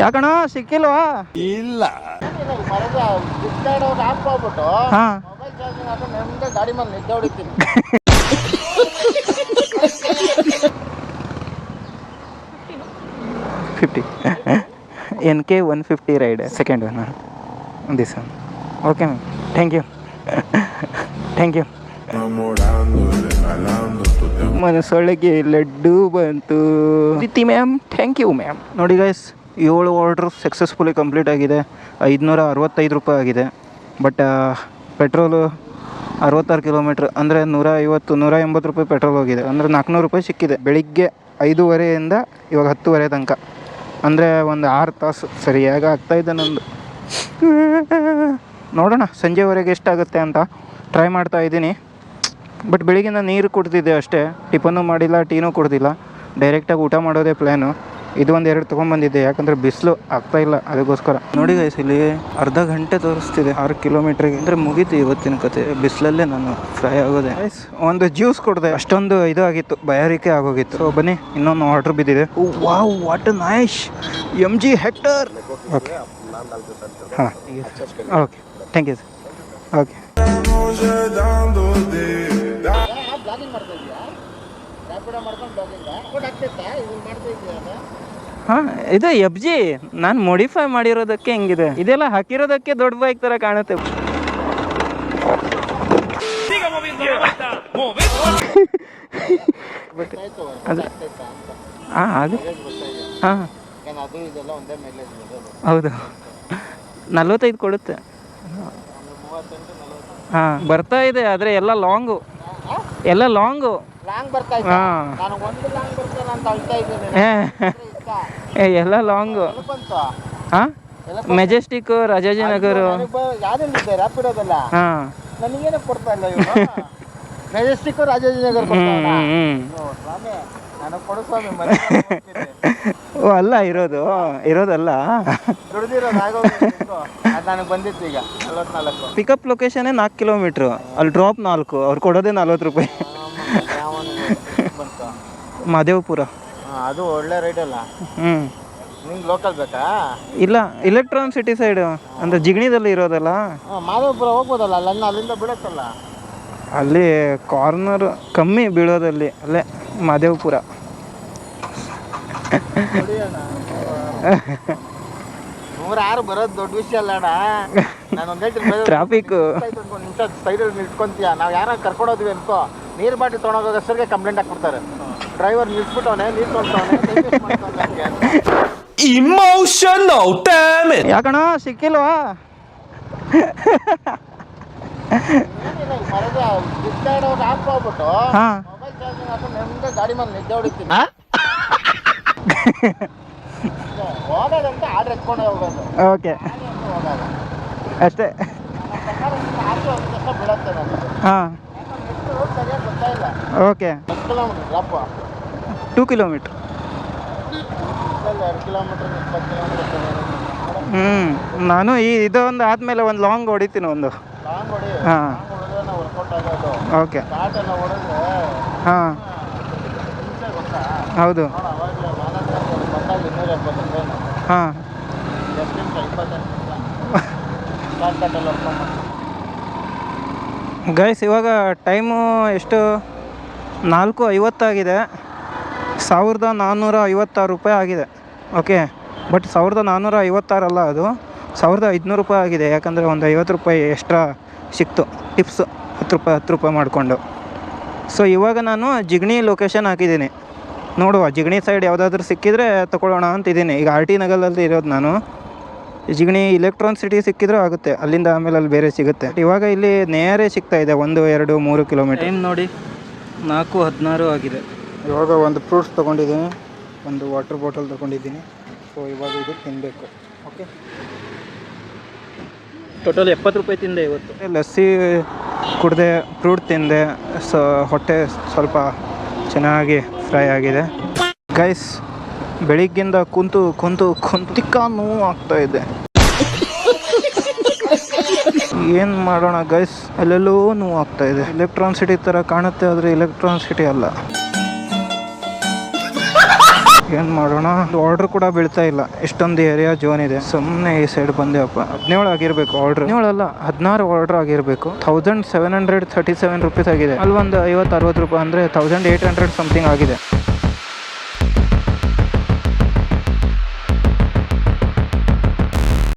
ಯಾಕಣ ಸಿಕ್ಕಿಲ್ವಾ? ಇಲ್ಲ ಹಾ ಗಾಡಿ ಮೇಲೆ ನಿದ್ದೆ ಹೊಡಿತೀನಿ. NK 150 ride second one this okay ma'am thank you thank you. ಮನಸ್ಸೊಳಗೆ ಲಡ್ಡು ಬಂತು. Preethi ma'am thank you ma'am. ನೋಡಿ ಗೈಸ್ 7 ಆರ್ಡ್ರ್ ಸಕ್ಸಸ್ಫುಲಿ ಕಂಪ್ಲೀಟ್ ಆಗಿದೆ. 565 ರೂಪಾಯಿ ಆಗಿದೆ. ಬಟ್ ಪೆಟ್ರೋಲು 66 ಕಿಲೋಮೀಟ್ರ್ ಅಂದರೆ 150-180 ರೂಪಾಯಿ ಪೆಟ್ರೋಲ್ ಹೋಗಿದೆ. ಅಂದರೆ 400 ರೂಪಾಯಿ ಸಿಕ್ಕಿದೆ. ಬೆಳಿಗ್ಗೆ 5:30 ಇವಾಗ 10:30 ತನಕ, ಅಂದರೆ ಒಂದು 6 ತಾಸು ಸರಿಯಾಗಿ ಆಗ್ತಾಯಿದೆ ನಂದು. ನೋಡೋಣ ಸಂಜೆವರೆಗೆ ಎಷ್ಟಾಗುತ್ತೆ ಅಂತ ಟ್ರೈ ಮಾಡ್ತಾ ಇದ್ದೀನಿ. ಬಟ್ ಬೆಳಿಗ್ಗಿಂದ ನೀರು ಕುಡ್ದಿದ್ದೆ ಅಷ್ಟೇ, ಟಿಫನ್ನು ಮಾಡಿಲ್ಲ, ಟೀನೂ ಕುಡ್ದಿಲ್ಲ. ಡೈರೆಕ್ಟಾಗಿ ಊಟ ಮಾಡೋದೇ ಪ್ಲ್ಯಾನು. ಇದು 1-2 ತೊಗೊಂಬಂದಿದ್ದೆ, ಯಾಕಂದರೆ ಬಿಸಿಲು ಆಗ್ತಾಯಿಲ್ಲ, ಅದಕ್ಕೋಸ್ಕರ. ನೋಡಿ ಗೈಸ್ ಇಲ್ಲಿ ಅರ್ಧ ಗಂಟೆ ತೋರಿಸ್ತಿದೆ 6 ಕಿಲೋಮೀಟ್ರಿಗೆ. ಅಂದರೆ ಮುಗೀತು ಇವತ್ತಿನ ಕತೆ. ಬಿಸಿಲಲ್ಲೇ ನಾನು ಫ್ರೈ ಆಗೋದೆ. ಗೈಸ್ ಒಂದು ಜ್ಯೂಸ್ ಕೊಡಿದೆ, ಅಷ್ಟೊಂದು ಇದು ಆಗಿತ್ತು, ಬಾಯಾರಿಕೆ ಆಗೋಗಿತ್ತು. ಸೊ ಬನ್ನಿ, ಇನ್ನೊಂದು ಆರ್ಡ್ರ್ ಬಿದ್ದಿದೆ. Wow what a nice MG Hector. Okay ಹಾಂ okay thank you sir. Okay ಹಾಂ ಇದು FG ನಾನು ಮಾಡಿಫೈ ಮಾಡಿರೋದಕ್ಕೆ ಹೆಂಗಿದೆ. ಇದೆಲ್ಲ ಹಾಕಿರೋದಕ್ಕೆ ದೊಡ್ಡ ಬೈಕ್ ಥರ ಕಾಣುತ್ತೆ. ಹಾಂ ಅದು ಹಾಂ ಹೌದು 45 ಕೊಡುತ್ತೆ. ಹಾಂ ಬರ್ತಾ ಇದೆ, ಆದರೆ ಎಲ್ಲ ಲಾಂಗು ಹಾಂ ಎಲ್ಲ ಲಾಂಗು. ಹಾಂ ಮೆಜೆಸ್ಟಿಕ್ಕು, ರಾಜಾಜಿನಗರ. ಹಾಂ ಮೆಜೆಸ್ಟಿಕ್ಕು, ರಾಜಾಜಿನಗರ. ಓ ಅಲ್ಲ ಇರೋದಲ್ಲ ನನಗೆ ಬಂದಿತ್ತು ಈಗ 44. ಪಿಕಪ್ ಲೊಕೇಶನ್ನೇ 4 ಕಿಲೋಮೀಟ್ರು, ಅಲ್ಲಿ ಡ್ರಾಪ್ 4. ಅವ್ರು ಕೊಡೋದೇ 40 ರೂಪಾಯಿ. ಮಾದೇವಪುರ. ಅದು ಒಳ್ಳೆ ರೈಡ್ ಅಲ್ಲ. ನಿಂಗೆ ಲೋಕಲ್ ಬೇಕಾ? ಇಲ್ಲ, ಎಲೆಕ್ಟ್ರಾನ್ ಸಿಟಿ ಸೈಡು ಅಂದರೆ ಜಿಗಣಿದಲ್ಲಿ ಇರೋದಲ್ಲ. ಮಾದೇವಪುರ ಹೋಗ್ಬೋದಲ್ಲ, ಅಲ್ಲಿಂದ ಬಿಡುತ್ತಲ್ಲ. ಅಲ್ಲಿ ಕಾರ್ನರ್ ಕಮ್ಮಿ ಬೀಳೋದಲ್ಲಿ, ಅಲ್ಲೇ ಮಾದೇವಪುರ. ಬರೋದು ದೊಡ್ಡ ವಿಷಯ ಅಲ್ಲಣ್ಣ. ಟ್ರಾಫಿಕ್ ನಿಮಿಷ ಸೈಡಲ್ಲಿ ನಿಲ್ಸ್ಕೊಂತೀಯ. ನಾವು ಯಾರ ಕರ್ಕೊಂಡೋದ್ವಿ ಅನ್ಕೋ, ನೀರು ಬಾಟ್ಲಿ ತೊಗೊಂಡೋಗೋ ಹೆಸರಿಗೆ ಕಂಪ್ಲೇಂಟ್ ಹಾಕ್ಬಿಡ್ತಾರೆ. ಡ್ರೈವರ್ ನಿಲ್ಸ್ಬಿಟ್ಟವನೆ, ನೀರು ತೊಗೊಳ್ತಾವನೆ. Emotional damage. ಯಾಕಣ ಸಿಕ್ಕಿಲ್ವಾ? ಹಾಕ್ಬಿಟ್ಟು ಹಾಂ ಮೊಬೈಲ್ ಚಾರ್ಜಿಂಗ್ ಹಾಕೊಂಡು ನೆಮ್ಮದಿ ಗಾಡಿ ಮೇಲೆ ನಿದ್ದೆ ಹೊಡಿತೀನಿ. ಹೋಗೋದಂತ ಆರ್ಡ್ರ್ ಎತ್ಕೊಂಡೆ ಹೋಗೋದು. ಓಕೆ ಅಷ್ಟೇ. ಬೀಳತ್ತೆ ನನಗೆ. ಹಾಂ ಸರಿಯಾಗಿ ಗೊತ್ತಾಯಿಲ್ಲ. Okay 10 kilometre drop. 2 kilometre. 2 kilometre 20 kilometre. ನಾನು ಇದೊಂದು ಆದಮೇಲೆ ಒಂದು ಲಾಂಗ್ ಹೊಡಿತೀನಿ. ಒಂದು ಲಾಂಗ್ ಹೊಡಿ. ಹಾಂ ವರ್ಕೌಟ್ ಆಗೋದು. ಓಕೆ ಸ್ಟಾರ್ಟ್ ಎಲ್ಲ ಹೊಡೆದ್ರೆ ಹಾಂ ಗೊತ್ತಾ? ಹೌದು. ಅವಾಗಲೇ ಬಂದಾಗ 270 ಹಾಂ ಎಷ್ಟು ನಿಮಿಷ? 20 ಶಾರ್ಟ್ ಕಟ್ಟಲ್ಲಿ ವರ್ಕೌಟ್ ಮಾಡಿ. ಗೈಸ್ ಇವಾಗ ಟೈಮು ಎಷ್ಟು? 4:50 ಆಗಿದೆ. 1456 ರೂಪಾಯಿ ಆಗಿದೆ. ಓಕೆ, ಬಟ್ 1456 ಅಲ್ಲ, ಅದು 1500 ರೂಪಾಯಿ ಆಗಿದೆ. ಯಾಕಂದರೆ ಒಂದು 50 ರೂಪಾಯಿ ಎಕ್ಸ್ಟ್ರಾ ಸಿಕ್ತು ಟಿಪ್ಸು, 10 ರೂಪಾಯಿ ಮಾಡಿಕೊಂಡು. ಸೊ ಇವಾಗ ನಾನು ಜಿಗಣಿ ಲೊಕೇಶನ್ ಹಾಕಿದ್ದೀನಿ. ನೋಡುವ ಜಿಗಣಿ ಸೈಡ್ ಯಾವುದಾದ್ರೂ ಸಿಕ್ಕಿದರೆ ತೊಗೊಳ್ಳೋಣ ಅಂತಿದ್ದೀನಿ. ಈಗ RT ನಗರಲ್ಲಿ ಇರೋದು ನಾನು. ಜಿಗಣಿ ಎಲೆಕ್ಟ್ರಾನ್ ಸಿಟಿ ಸಿಕ್ಕಿದ್ರೂ ಆಗುತ್ತೆ, ಅಲ್ಲಿಂದ ಆಮೇಲೆ ಅಲ್ಲಿ ಬೇರೆ ಸಿಗುತ್ತೆ. ಇವಾಗ ಇಲ್ಲಿ ನೇರೇ ಸಿಗ್ತಾಯಿದೆ 1, 2, 3 ಕಿಲೋಮೀಟರ್. ಟೈಮ್ ನೋಡಿ 4:16 ಆಗಿದೆ. ಇವಾಗ ಒಂದು ಫ್ರೂಟ್ಸ್ ತೊಗೊಂಡಿದ್ದೀನಿ, ಒಂದು ವಾಟರ್ ಬಾಟಲ್ ತೊಗೊಂಡಿದ್ದೀನಿ. ಸೊ ಇವಾಗ ಇದು ತಿನ್ನಬೇಕು. ಓಕೆ, ಟೋಟಲ್ 70 ರೂಪಾಯಿ ತಿಂದೆ ಇವತ್ತು. ಲಸ್ಸಿ ಕುಡಿದೆ, ಫ್ರೂಟ್ ತಿಂದೆ. ಸೊ ಹೊಟ್ಟೆ ಸ್ವಲ್ಪ ಚೆನ್ನಾಗಿ ಫ್ರೈ ಆಗಿದೆ. ಗೈಸ್ ಬೆಳಿಗ್ಗಿಂದ ಕುಂತು ತಿಕ್ಕ ನೋವು ಆಗ್ತಾಯಿದೆ. ಏನು ಮಾಡೋಣ ಗೈಸ್, ಅಲ್ಲೆಲ್ಲೋ ನೋವು ಆಗ್ತಾಯಿದೆ. ಎಲೆಕ್ಟ್ರಾನ್ ಸಿಟಿ ಥರ ಕಾಣುತ್ತೆ, ಆದರೆ ಎಲೆಕ್ಟ್ರಾನ್ ಸಿಟಿ ಅಲ್ಲ. ಏನು ಮಾಡೋಣ, ಆರ್ಡ್ರ್ ಕೂಡ ಬೀಳ್ತಾ ಇಲ್ಲ. ಇಷ್ಟೊಂದು ಏರಿಯಾ ಜೋನ್ ಇದೆ. ಸುಮ್ಮನೆ ಈ ಸೈಡ್ ಬಂದೆವಪ್ಪ. 17 ಆಗಿರಬೇಕು ಆರ್ಡ್ರ್, 17 ಅಲ್ಲ 16 ಆರ್ಡ್ರ್ ಆಗಿರಬೇಕು. 1737 ರುಪೀಸ್ ಆಗಿದೆ. ಅಲ್ಲಿ ಒಂದು 50-60 ರೂಪಾಯಿ ಅಂದರೆ 1800 ಸಮಥಿಂಗ್ ಆಗಿದೆ.